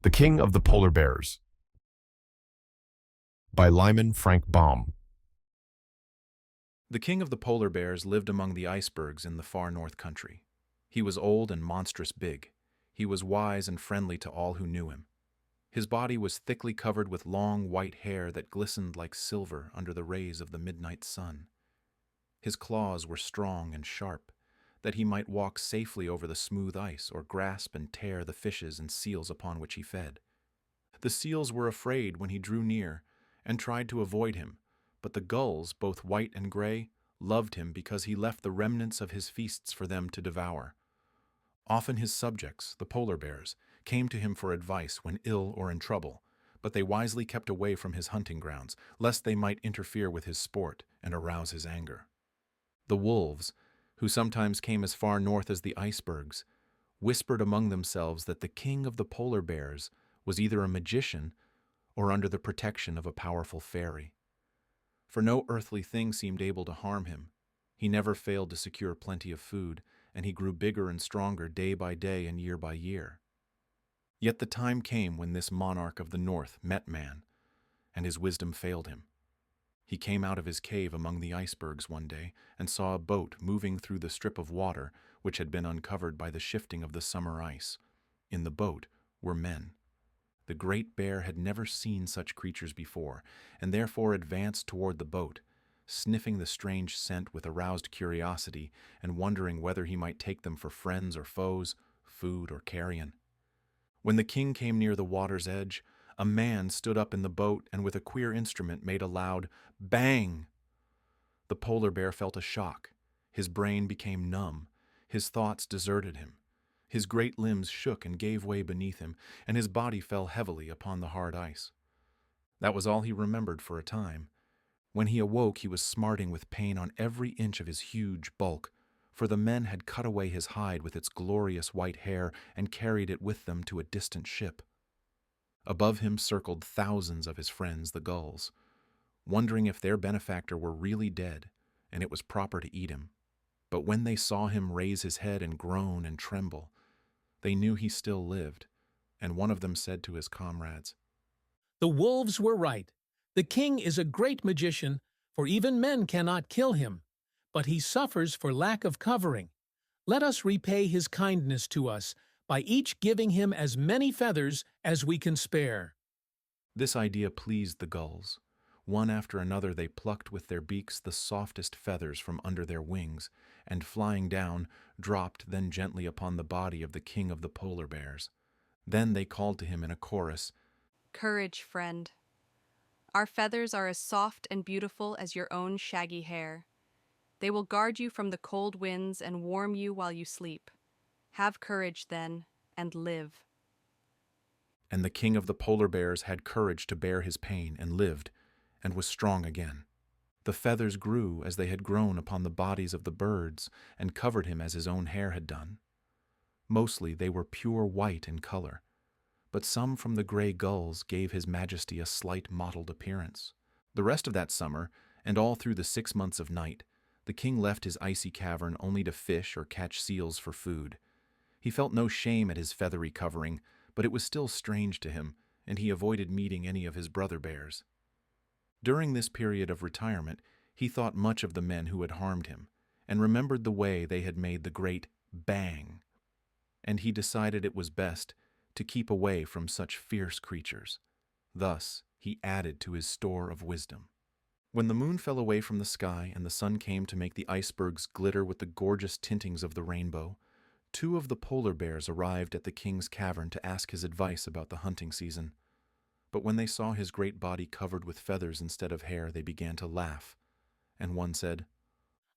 The King of the Polar Bears by Lyman Frank Baum. The king of the polar bears lived among the icebergs in the far north country. He was old and monstrous big. He was wise and friendly to all who knew him. His body was thickly covered with long white hair that glistened like silver under the rays of the midnight sun. His claws were strong and sharp, that he might walk safely over the smooth ice or grasp and tear the fishes and seals upon which he fed. The seals were afraid when he drew near and tried to avoid him, but the gulls, both white and gray, loved him because he left the remnants of his feasts for them to devour. Often his subjects, the polar bears, came to him for advice when ill or in trouble, but they wisely kept away from his hunting grounds, lest they might interfere with his sport and arouse his anger. The wolves, who sometimes came as far north as the icebergs, whispered among themselves that the king of the polar bears was either a magician or under the protection of a powerful fairy. For no earthly thing seemed able to harm him. He never failed to secure plenty of food, and he grew bigger and stronger day by day and year by year. Yet the time came when this monarch of the north met man, and his wisdom failed him. He came out of his cave among the icebergs one day and saw a boat moving through the strip of water which had been uncovered by the shifting of the summer ice. In the boat were men. The great bear had never seen such creatures before, and therefore advanced toward the boat, sniffing the strange scent with aroused curiosity and wondering whether he might take them for friends or foes, food or carrion. When the king came near the water's edge, a man stood up in the boat and with a queer instrument made a loud bang. The polar bear felt a shock. His brain became numb. His thoughts deserted him. His great limbs shook and gave way beneath him, and his body fell heavily upon the hard ice. That was all he remembered for a time. When he awoke, he was smarting with pain on every inch of his huge bulk, for the men had cut away his hide with its glorious white hair and carried it with them to a distant ship. Above him circled thousands of his friends, the gulls, wondering if their benefactor were really dead and it was proper to eat him. But when they saw him raise his head and groan and tremble, they knew he still lived, and one of them said to his comrades, "The wolves were right. The king is a great magician, for even men cannot kill him, but he suffers for lack of covering. Let us repay his kindness to us by each giving him as many feathers as we can spare." This idea pleased the gulls. One after another they plucked with their beaks the softest feathers from under their wings, and flying down, dropped then gently upon the body of the king of the polar bears. Then they called to him in a chorus, "Courage, friend. Our feathers are as soft and beautiful as your own shaggy hair. They will guard you from the cold winds and warm you while you sleep. Have courage, then, and live." And the king of the polar bears had courage to bear his pain and lived, and was strong again. The feathers grew as they had grown upon the bodies of the birds and covered him as his own hair had done. Mostly they were pure white in color, but some from the gray gulls gave his majesty a slight mottled appearance. The rest of that summer, and all through the 6 months of night, the king left his icy cavern only to fish or catch seals for food. He felt no shame at his feathery covering, but it was still strange to him, and he avoided meeting any of his brother bears. During this period of retirement, he thought much of the men who had harmed him, and remembered the way they had made the great bang, and he decided it was best to keep away from such fierce creatures. Thus, he added to his store of wisdom. When the moon fell away from the sky and the sun came to make the icebergs glitter with the gorgeous tintings of the rainbow, 2 of the polar bears arrived at the king's cavern to ask his advice about the hunting season. But when they saw his great body covered with feathers instead of hair, they began to laugh. And one said,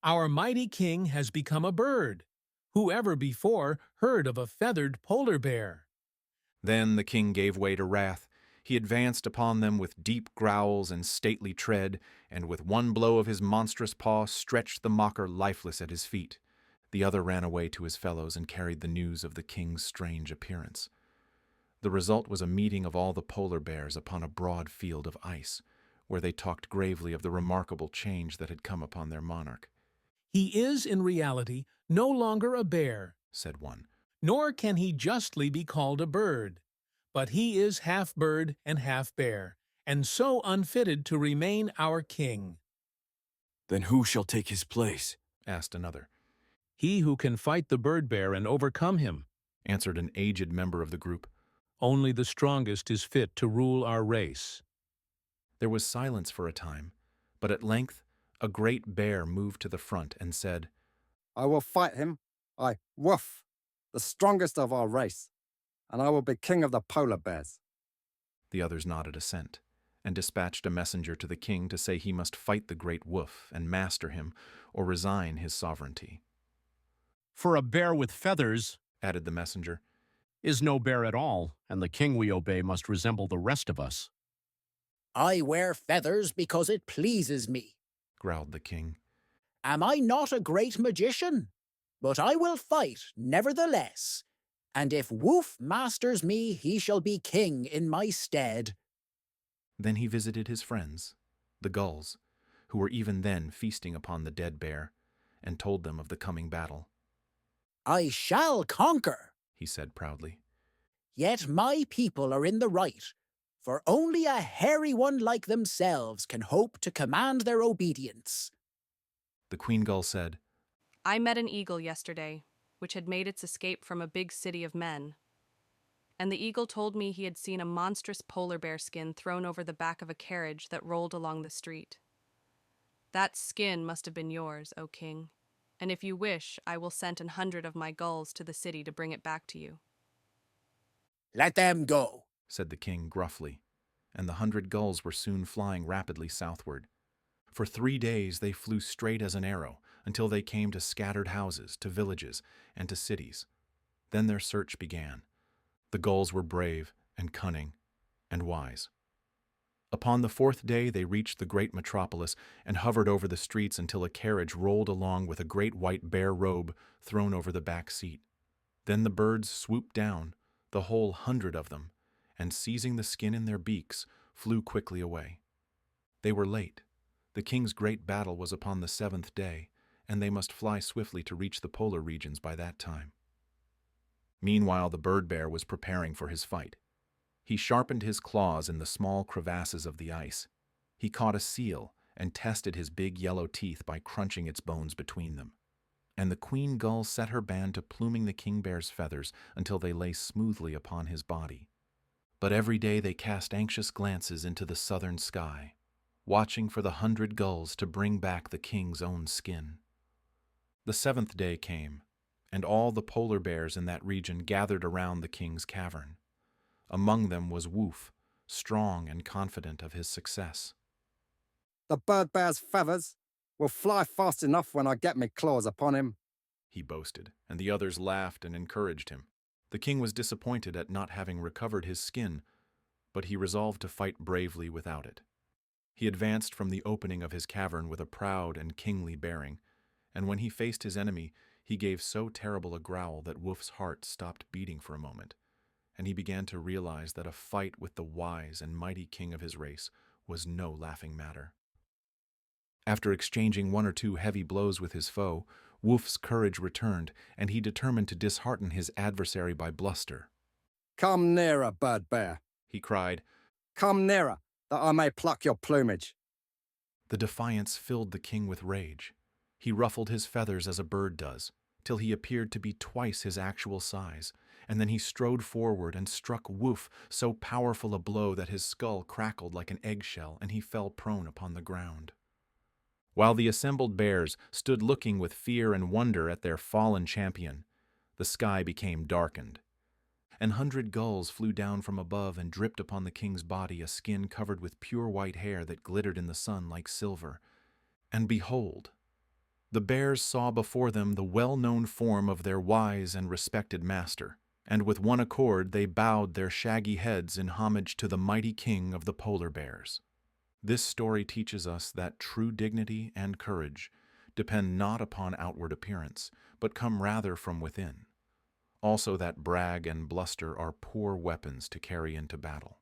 "Our mighty king has become a bird. Who ever before heard of a feathered polar bear?" Then the king gave way to wrath. He advanced upon them with deep growls and stately tread, and with one blow of his monstrous paw stretched the mocker lifeless at his feet. The other ran away to his fellows and carried the news of the king's strange appearance. The result was a meeting of all the polar bears upon a broad field of ice, where they talked gravely of the remarkable change that had come upon their monarch. "He is, in reality, no longer a bear," said one, "nor can he justly be called a bird. but he is half bird and half bear, and so unfitted to remain our king. Then who shall take his place? asked another. He who can fight the bird bear and overcome him. Answered an aged member of the group. Only the strongest is fit to rule our race. There was silence for a time, but at length a great bear moved to the front and said, I will fight him, Woof, the strongest of our race, and I will be king of the polar bears. The others nodded assent, and dispatched a messenger to the king to say he must fight the great Woof and master him, or resign his sovereignty. For a bear with feathers, Added the messenger, is no bear at all, and the king we obey must resemble the rest of us. I wear feathers because it pleases me. growled the king. Am I not a great magician? But I will fight, nevertheless. And if Woof masters me, he shall be king in my stead. Then he visited his friends, the gulls, who were even then feasting upon the dead bear, and told them of the coming battle. I shall conquer, He said proudly. yet my people are in the right, for only a hairy one like themselves can hope to command their obedience. The queen gull said, I met an eagle yesterday, which had made its escape from a big city of men. And the eagle told me he had seen a monstrous polar bear skin thrown over the back of a carriage that rolled along the street. That skin must have been yours, O king, and if you wish, I will send 100 of my gulls to the city to bring it back to you. Let them go. said the king gruffly, and the 100 gulls were soon flying rapidly southward. For 3 days they flew straight as an arrow until they came to scattered houses, to villages, and to cities. Then their search began. The gulls were brave and cunning and wise. Upon the 4th day they reached the great metropolis and hovered over the streets until a carriage rolled along with a great white bear robe thrown over the back seat. Then the birds swooped down, the whole 100 of them, and seizing the skin in their beaks, flew quickly away. They were late. The king's great battle was upon the 7th day, and they must fly swiftly to reach the polar regions by that time. Meanwhile, the bird bear was preparing for his fight. He sharpened his claws in the small crevasses of the ice. He caught a seal and tested his big yellow teeth by crunching its bones between them. And the queen gull set her band to pluming the king bear's feathers until they lay smoothly upon his body. But every day they cast anxious glances into the southern sky, watching for the 100 gulls to bring back the king's own skin. The 7th day came, and all the polar bears in that region gathered around the king's cavern. Among them was Woof, strong and confident of his success. The bird bear's feathers will fly fast enough when I get me claws upon him, He boasted, and the others laughed and encouraged him. The king was disappointed at not having recovered his skin, but he resolved to fight bravely without it. He advanced from the opening of his cavern with a proud and kingly bearing, and when he faced his enemy, he gave so terrible a growl that Woof's heart stopped beating for a moment, and he began to realize that a fight with the wise and mighty king of his race was no laughing matter. After exchanging 1 or 2 heavy blows with his foe, Woof's courage returned, and he determined to dishearten his adversary by bluster. Come nearer, bird bear. He cried. Come nearer, that I may pluck your plumage. The defiance filled the king with rage. He ruffled his feathers as a bird does, till he appeared to be twice his actual size, and then he strode forward and struck Woof so powerful a blow that his skull crackled like an eggshell, and he fell prone upon the ground. While the assembled bears stood looking with fear and wonder at their fallen champion, the sky became darkened. An 100 gulls flew down from above and dripped upon the king's body a skin covered with pure white hair that glittered in the sun like silver. And behold, the bears saw before them the well-known form of their wise and respected master, and with one accord they bowed their shaggy heads in homage to the mighty king of the polar bears. This story teaches us that true dignity and courage depend not upon outward appearance, but come rather from within. Also that brag and bluster are poor weapons to carry into battle.